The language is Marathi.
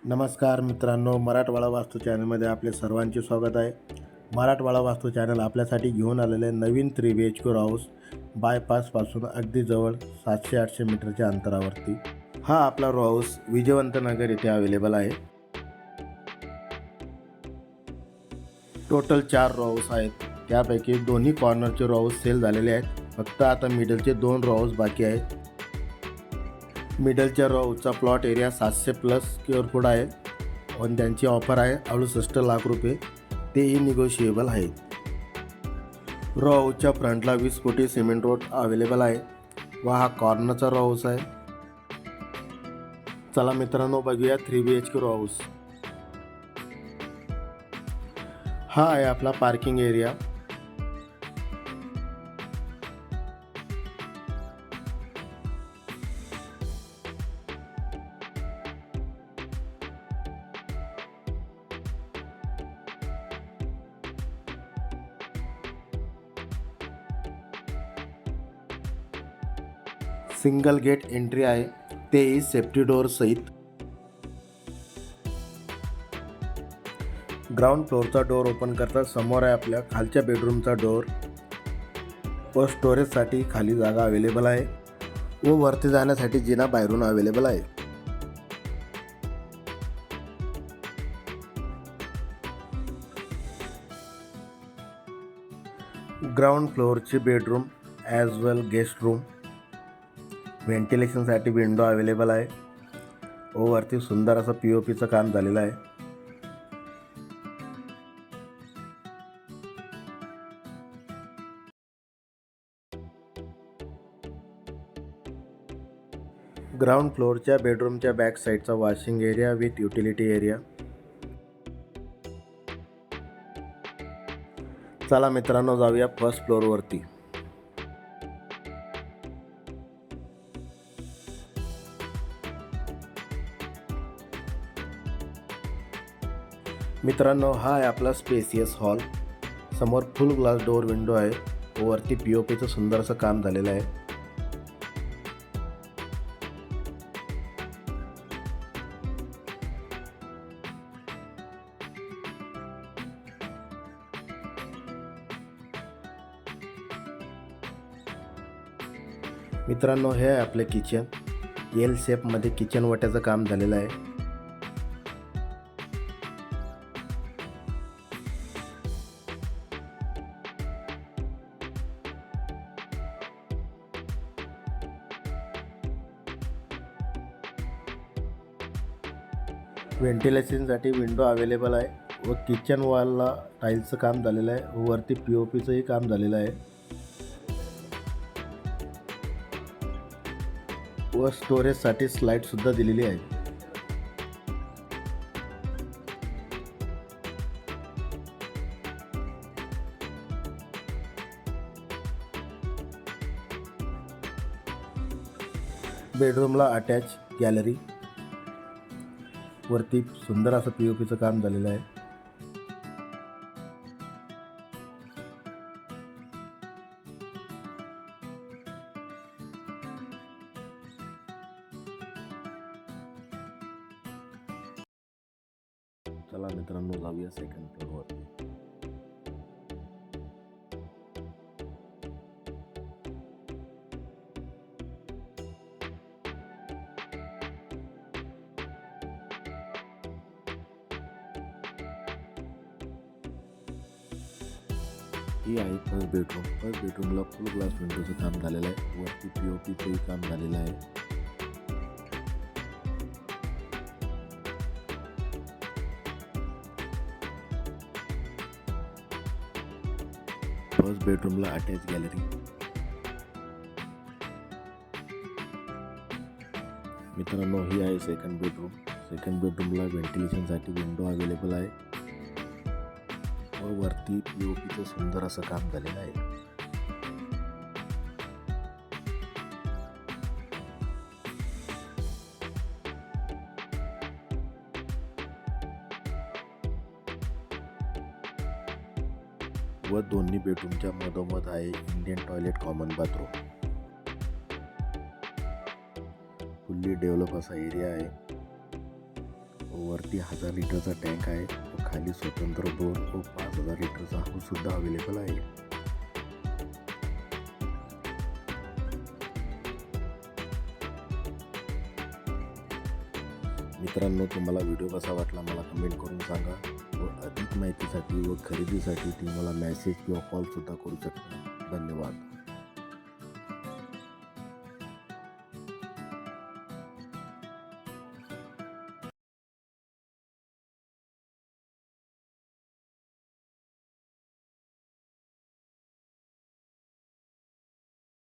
नमस्कार मित्रांनो, मराठवाडा वास्तू चॅनलमध्ये आपले सर्वांचे स्वागत आहे. मराठवाडा वास्तू चॅनल आपल्यासाठी घेऊन आलेले नवीन 3 BHK हाऊस बायपासपासून अगदी जवळ 700-800 मीटरच्या अंतरावरती. हा आपला रो हाऊस विजयवंतनगर येथे अवेलेबल आहे. टोटल 4 रो हाऊस आहेत. त्यापैकी दोन्ही कॉर्नरचे रो हाऊस सेल झालेले आहेत. फक्त आता मिडलचे 2 रो हाऊस बाकी आहेत. मिडलच्या रो हाऊसचा प्लॉट एरिया 700+ स्क्वेअर फूट आहे आणि त्यांची ऑफर आहे 68 लाख रुपये. तेही निगोशिएबल आहेत. रो हाऊसच्या फ्रंटला 20 फुटी सिमेंट रोड अवेलेबल आहे व हा कॉर्नरचा रो हाऊस आहे. चला मित्रांनो, बघूया 3 BHK रो हाऊस. हा आहे आपला parking area. Single gate entry आहे, तेही सेफ्टी डोअर सहित. ग्राउंड फ्लोअरचा डोअर ओपन करता समोर आहे आपल्या खालच्या बेडरूमचा डोअर व स्टोरेजसाठी खाली जागा अवेलेबल आहे व वरती जाण्यासाठी जिना बाहेरून अवेलेबल आहे. ग्राउंड फ्लोअरची बेडरूम ॲज वेल गेस्ट रूम. व्हेंटिलेशनसाठी विंडो अवेलेबल आहे व वरती सुंदर असं POPचं काम झालेलं आहे. ग्राउंड फ्लोअरच्या बेडरूमच्या बॅक साईडचा washing area with utility area. चला मित्रांनो, जाऊया फर्स्ट फ्लोअरवरती. मित्रांनो, हा आहे आपला स्पेसियस हॉल. समोर फुल ग्लास डोअर विंडो आहे व वरती POPचं सुंदर असं काम झालेलं आहे. मित्रांनो, हे आहे आपले किचन. L शेपमध्ये किचन वट्याचं काम झालेलं आहे. व्हेंटिलेशनसाठी विंडो अवेलेबल आहे व किचन वॉलला टाईल्सचं काम झालेलं आहे व वरती POPचंही काम झालेलं आहे व स्टोरेजसाठी स्लाईडसुद्धा दिलेली आहे. बेडरूमला अटॅच गॅलरी. वरती सुंदर असं POPचं काम झालेलं आहे. चला मित्रांनो, जाऊया सेकंड फ्लोअरवरती. ही आहे फर्स्ट बेडरूम. फर्स्ट बेडरूमला फुल ग्लास विंडोचं काम झालेलं आहे. वरती POPचंही काम झालेलं आहे. फर्स्ट बेडरूमला अटॅच गॅलरी. मित्रांनो, ही आहे सेकंड बेडरूम. सेकंड बेडरूमला व्हेंटिलेशनसाठी विंडो अवेलेबल आहे व वरती POPचं सुंदर असं काम झालेलं आहे. व दोन्ही बेडरूमच्या मधोमध आहे Indian toilet, common bathroom. Fully develop असा एरिया आहे वरती 1000 लिटरचा टँक आहे व खाली स्वतंत्र बोर व 5000 लिटरचा हाऊससुद्धा अवेलेबल आहे. मित्रांनो, तुम्हाला व्हिडिओ कसा वाटला मला कमेंट करून सांगा व अधिक माहितीसाठी व खरेदीसाठी तुम्ही मला मेसेज किंवा कॉलसुद्धा करू शकता. धन्यवाद.